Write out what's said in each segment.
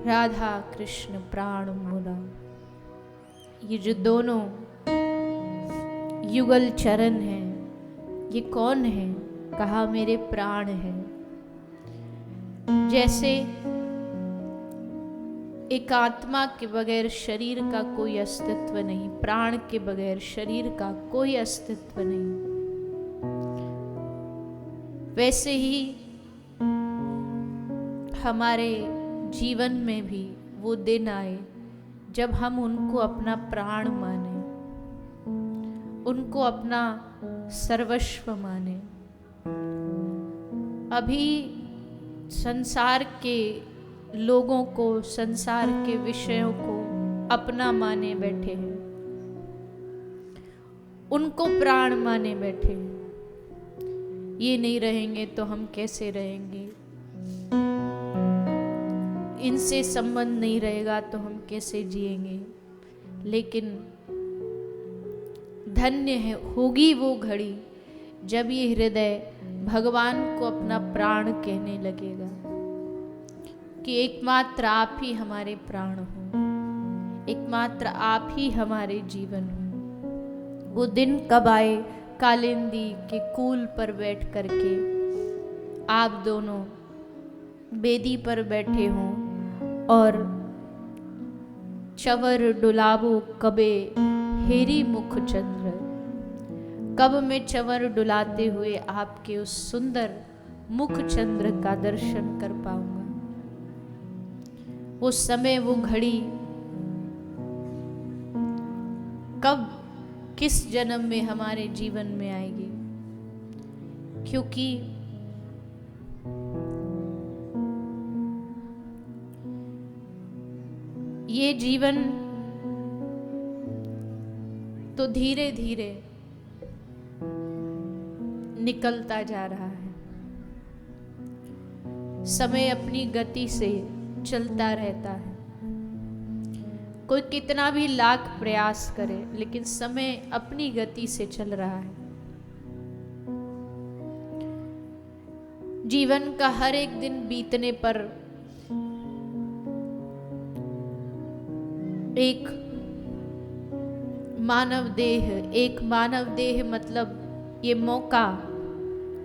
राधा कृष्ण प्राण मोरा, ये जो दोनों युगल चरण हैं, ये कौन है? कहा मेरे प्राण हैं। जैसे एक आत्मा के बगैर शरीर का कोई अस्तित्व नहीं, प्राण के बगैर शरीर का कोई अस्तित्व नहीं, वैसे ही हमारे जीवन में भी वो दिन आए जब हम उनको अपना प्राण माने, उनको अपना सर्वस्व माने। अभी संसार के लोगों को, संसार के विषयों को अपना माने बैठे हैं, उनको प्राण माने बैठे हैं। ये नहीं रहेंगे तो हम कैसे रहेंगे, इनसे संबंध नहीं रहेगा तो हम कैसे जिएंगे। लेकिन धन्य है होगी वो घड़ी जब ये हृदय भगवान को अपना प्राण कहने लगेगा कि एकमात्र आप ही हमारे प्राण हो, एकमात्र आप ही हमारे जीवन हो। वो दिन कब आए? कालिंदी के कूल पर बैठ करके आप दोनों बेदी पर बैठे हों और चवर डुलावो कबे हेरी मुख चंद्र, कब मैं चवर डुलाते हुए आपके उस सुंदर मुख चंद्र का दर्शन कर पाऊंगा। वो समय, वो घड़ी कब, किस जन्म में हमारे जीवन में आएगी? क्योंकि ये जीवन तो धीरे धीरे निकलता जा रहा है, समय अपनी गति से चलता रहता है। कोई कितना भी लाख प्रयास करे लेकिन समय अपनी गति से चल रहा है। जीवन का हर एक दिन बीतने पर एक मानव देह मतलब ये मौका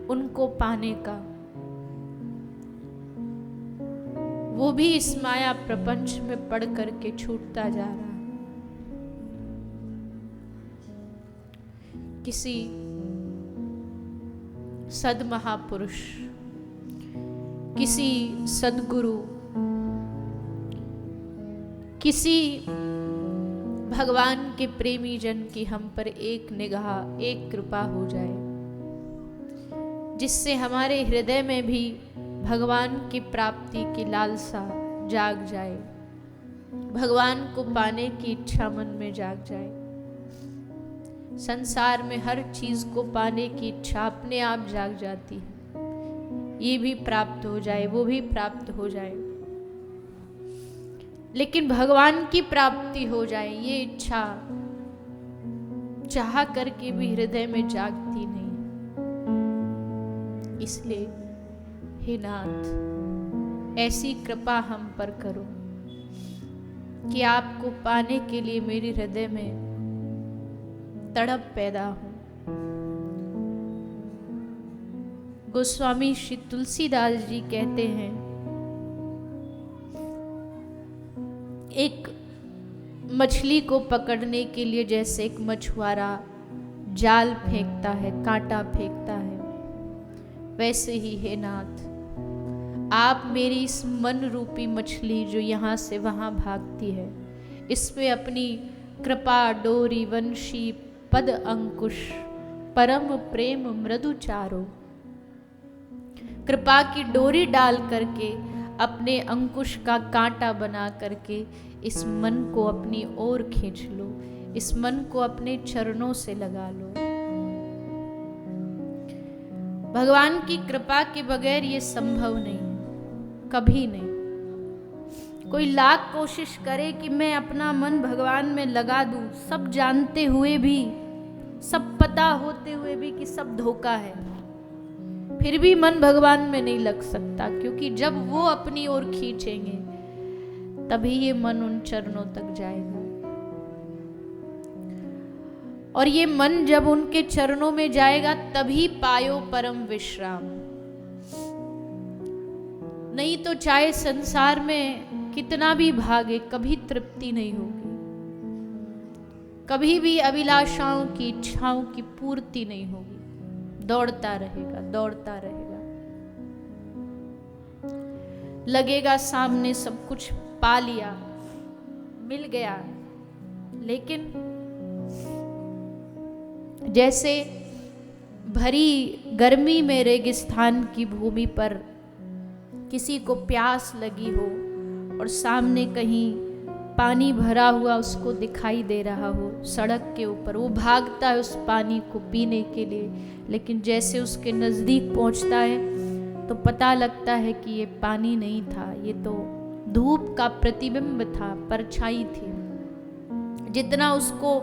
उनको पाने का, वो भी इस माया प्रपंच में पड़ करके छूटता जा रहा है। किसी सद्महापुरुष, किसी सद्गुरु, किसी भगवान के प्रेमी जन की हम पर एक निगाह, एक कृपा हो जाए, जिससे हमारे हृदय में भी भगवान की प्राप्ति की लालसा जाग जाए, भगवान को पाने की इच्छा मन में जाग जाए। संसार में हर चीज को पाने की इच्छा अपने आप जाग जाती है, ये भी प्राप्त हो जाए, वो भी प्राप्त हो जाए, लेकिन भगवान की प्राप्ति हो जाए ये इच्छा चाह करके भी हृदय में जागती नहीं। इसलिए हे नाथ, ऐसी कृपा हम पर करो कि आपको पाने के लिए मेरे हृदय में तड़प पैदा हो। गोस्वामी श्री तुलसीदास जी कहते हैं, एक मछली को पकड़ने के लिए जैसे एक मछुआरा जाल फेंकता है, कांटा फेंकता है, वैसे ही हे नाथ, आप मेरी इस मन रूपी मछली जो यहाँ से वहाँ भागती है, इसमें अपनी कृपा डोरी वंशी पद अंकुश परम प्रेम मृदु चारो, कृपा की डोरी डाल करके अपने अंकुश का कांटा बना करके इस मन को अपनी ओर खींच लो, इस मन को अपने चरणों से लगा लो। भगवान की कृपा के बगैर ये संभव नहीं, कभी नहीं। कोई लाख कोशिश करे कि मैं अपना मन भगवान में लगा दूं, सब जानते हुए भी, सब पता होते हुए भी कि सब धोखा है, फिर भी मन भगवान में नहीं लग सकता। क्योंकि जब वो अपनी ओर खींचेंगे तभी ये मन उन चरणों तक जाएगा। और ये मन जब उनके चरणों में जाएगा तभी पायो परम विश्राम। नहीं तो चाहे संसार में कितना भी भागे, कभी तृप्ति नहीं होगी, कभी भी अभिलाषाओं की, इच्छाओं की पूर्ति नहीं होगी। दौड़ता रहेगा, दौड़ता रहेगा, लगेगा सामने सब कुछ पा लिया, मिल गया, लेकिन जैसे भरी गर्मी में रेगिस्तान की भूमि पर किसी को प्यास लगी हो और सामने कहीं पानी भरा हुआ उसको दिखाई दे रहा हो सड़क के ऊपर, वो भागता है उस पानी को पीने के लिए, लेकिन जैसे उसके नज़दीक पहुंचता है तो पता लगता है कि ये पानी नहीं था, ये तो धूप का प्रतिबिंब था, परछाई थी। जितना उसको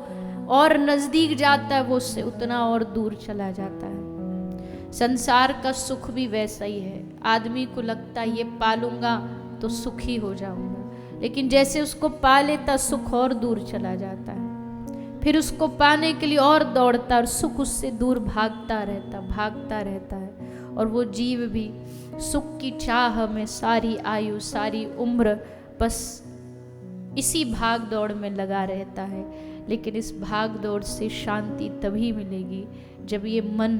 और नज़दीक जाता है वो उससे उतना और दूर चला जाता है। संसार का सुख भी वैसा ही है। आदमी को लगता है ये पालूंगा तो सुखी हो जाऊंगा, लेकिन जैसे उसको पा लेता सुख और दूर चला जाता है, फिर उसको पाने के लिए और दौड़ता और सुख उससे दूर भागता रहता है। और वो जीव भी सुख की चाह में सारी आयु, सारी उम्र बस इसी भाग दौड़ में लगा रहता है। लेकिन इस भाग दौड़ से शांति तभी मिलेगी जब ये मन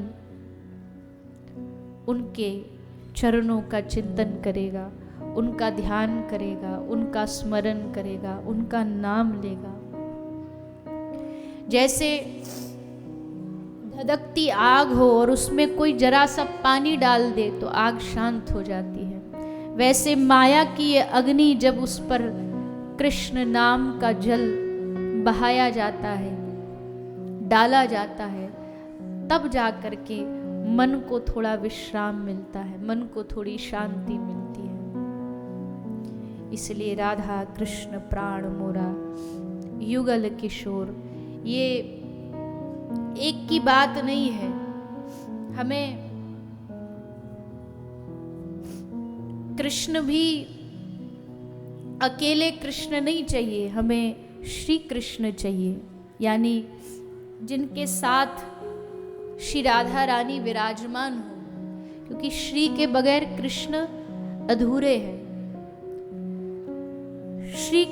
उनके चरणों का चिंतन करेगा, उनका ध्यान करेगा, उनका स्मरण करेगा, उनका नाम लेगा। जैसे धधकती आग हो और उसमें कोई जरा सा पानी डाल दे तो आग शांत हो जाती है, वैसे माया की ये अग्नि जब उस पर कृष्ण नाम का जल बहाया जाता है, डाला जाता है, तब जा कर के मन को थोड़ा विश्राम मिलता है, मन को थोड़ी शांति मिलती है। इसलिए राधा कृष्ण प्राण मोरा युगल किशोर, ये एक की बात नहीं है। हमें कृष्ण भी अकेले कृष्ण नहीं चाहिए, हमें श्री कृष्ण चाहिए, यानी जिनके साथ श्री राधा रानी विराजमान हो, क्योंकि श्री के बगैर कृष्ण अधूरे हैं। श्री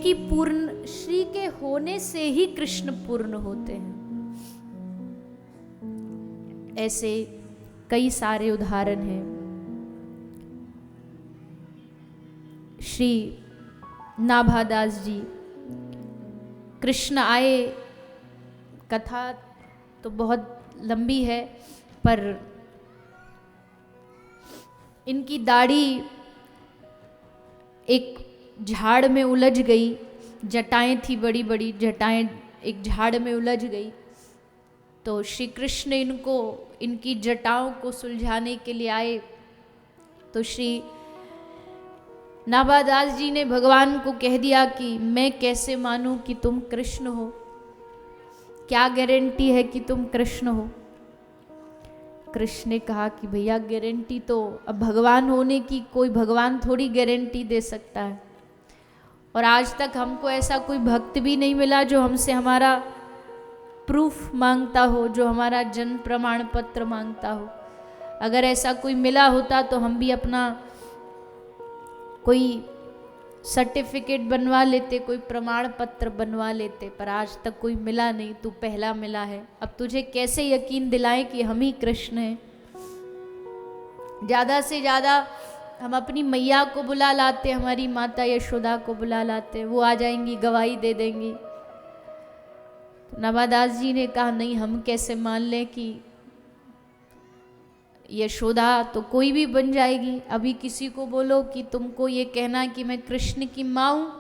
के होने से ही कृष्ण पूर्ण होते हैं। ऐसे कई सारे उदाहरण हैं। श्री नाभादास जी, कृष्ण आए, कथा तो बहुत लंबी है, पर इनकी दाढ़ी एक झाड़ में उलझ गई, जटाएं थी बड़ी बड़ी, जटाएं एक झाड़ में उलझ गई, तो श्री कृष्ण इनको इनकी जटाओं को सुलझाने के लिए आए। तो श्री नाभादास जी ने भगवान को कह दिया कि मैं कैसे मानूं कि तुम कृष्ण हो, क्या गारंटी है कि तुम कृष्ण हो। कृष्ण ने कहा कि भैया गारंटी तो अब भगवान होने की कोई भगवान थोड़ी गारंटी दे सकता है, और आज तक हमको ऐसा कोई भक्त भी नहीं मिला जो हमसे हमारा प्रूफ मांगता हो, जो हमारा जन्म प्रमाण पत्र मांगता हो। अगर ऐसा कोई मिला होता तो हम भी अपना कोई सर्टिफिकेट बनवा लेते, कोई प्रमाण पत्र बनवा लेते, पर आज तक कोई मिला नहीं। तू पहला मिला है, अब तुझे कैसे यकीन दिलाएं कि हम ही कृष्ण हैं। ज़्यादा से ज़्यादा हम अपनी मैया को बुला लाते, हमारी माता यशोदा को बुला लाते, वो आ जाएंगी, गवाही दे देंगी। तो नाभादास जी ने कहा नहीं, हम कैसे मान लें कि यशोदा तो कोई भी बन जाएगी। अभी किसी को बोलो कि तुमको ये कहना कि मैं कृष्ण की माँ हूँ,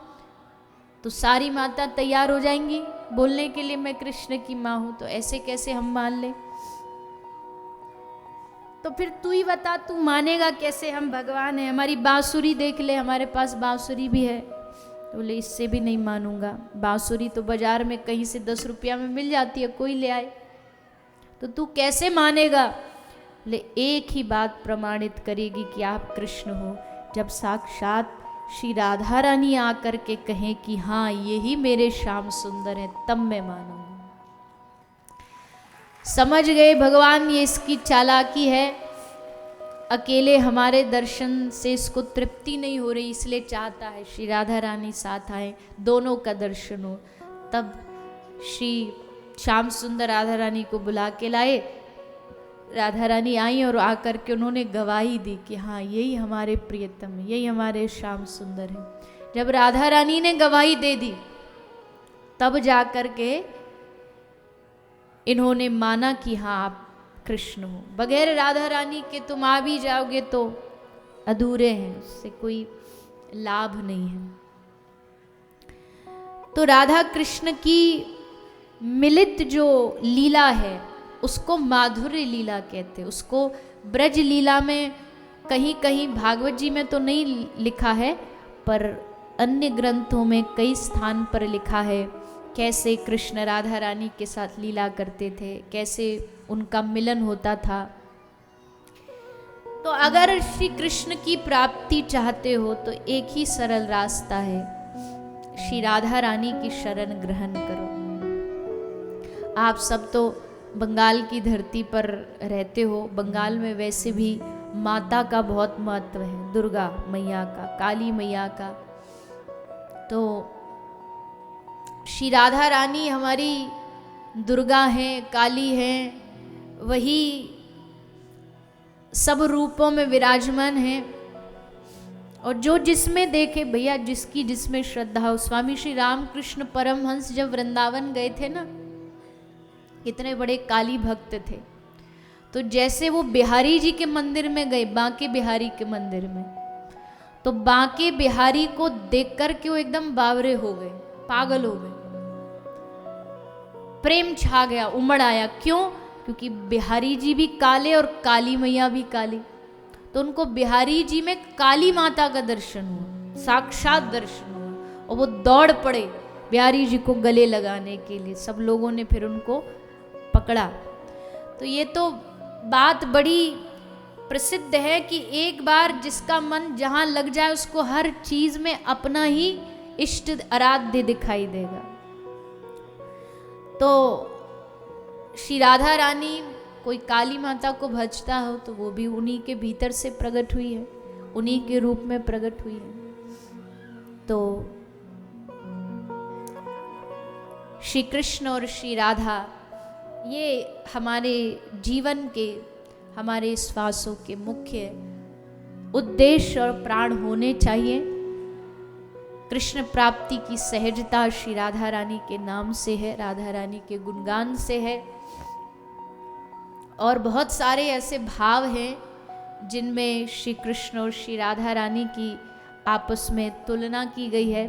तो सारी माता तैयार हो जाएंगी बोलने के लिए मैं कृष्ण की माँ हूँ, तो ऐसे कैसे हम मान लें। तो फिर तू ही बता, तू मानेगा कैसे हम भगवान हैं। हमारी बांसुरी देख ले, हमारे पास बांसुरी भी है। तो बोले इससे भी नहीं मानूंगा, बांसुरी तो बाजार में कहीं से 10 रुपया में मिल जाती है, कोई ले आए, तो तू कैसे मानेगा। बोले एक ही बात प्रमाणित करेगी कि आप कृष्ण हो, जब साक्षात श्री राधा रानी आकर के कहें कि हाँ यही मेरे श्याम सुंदर हैं, तब मैं मानूंगी। समझ गए भगवान ये इसकी चालाकी है, अकेले हमारे दर्शन से इसको तृप्ति नहीं हो रही, इसलिए चाहता है श्री राधा रानी साथ आए, दोनों का दर्शन हो। तब श्री श्याम सुंदर राधा रानी को बुला के लाए। राधा रानी आई और आकर के उन्होंने गवाही दी कि हाँ यही हमारे प्रियतम है, यही हमारे श्याम सुंदर हैं। जब राधा रानी ने गवाही दे दी तब जाकर के इन्होंने माना कि हाँ आप कृष्ण हो। बगैर राधा रानी के तुम आ भी जाओगे तो अधूरे हैं, उससे कोई लाभ नहीं है। तो राधा कृष्ण की मिलित जो लीला है उसको माधुर्य लीला कहते हैं। उसको ब्रज लीला में कहीं कहीं भागवत जी में तो नहीं लिखा है, पर अन्य ग्रंथों में कई स्थान पर लिखा है कैसे कृष्ण राधा रानी के साथ लीला करते थे, कैसे उनका मिलन होता था। तो अगर श्री कृष्ण की प्राप्ति चाहते हो तो एक ही सरल रास्ता है, श्री राधा रानी की शरण ग्रहण करो। आप सब तो बंगाल की धरती पर रहते हो, बंगाल में वैसे भी माता का बहुत महत्व है, दुर्गा मैया का, काली मैया का। तो श्री राधा रानी हमारी दुर्गा हैं, काली हैं, वही सब रूपों में विराजमान हैं। और जो जिसमें देखे भैया, जिसकी जिसमें श्रद्धा हो। स्वामी श्री रामकृष्ण परमहंस जब वृंदावन गए थे ना, इतने बड़े काली भक्त थे, तो जैसे वो बिहारी जी के मंदिर में गए, बांके बिहारी के मंदिर में, तो बांके बिहारी को देख कर के वो एकदम बावरे हो गए, पागल हो गए, प्रेम छा गया, उमड़ आया। क्यों? क्योंकि बिहारी जी भी काले और काली मैया भी काली। तो उनको बिहारी जी में काली माता का दर्शन हुआ, साक्षात दर्शन हुआ, और वो दौड़ पड़े बिहारी जी को गले लगाने के लिए। सब लोगों ने फिर उनको पकड़ा। तो ये तो बात बड़ी प्रसिद्ध है कि एक बार जिसका मन जहाँ लग जाए उसको हर चीज में अपना ही इष्ट आराध्य दिखाई देगा। तो श्री राधा रानी कोई काली माता को भजता हो तो वो भी उन्हीं के भीतर से प्रकट हुई है, उन्हीं के रूप में प्रकट हुई है। तो श्री कृष्ण और श्री राधा ये हमारे जीवन के, हमारे श्वासों के मुख्य उद्देश्य और प्राण होने चाहिए। कृष्ण प्राप्ति की सहजता श्री राधा रानी के नाम से है, राधा रानी के गुणगान से है। और बहुत सारे ऐसे भाव हैं जिनमें श्री कृष्ण और श्री राधा रानी की आपस में तुलना की गई है।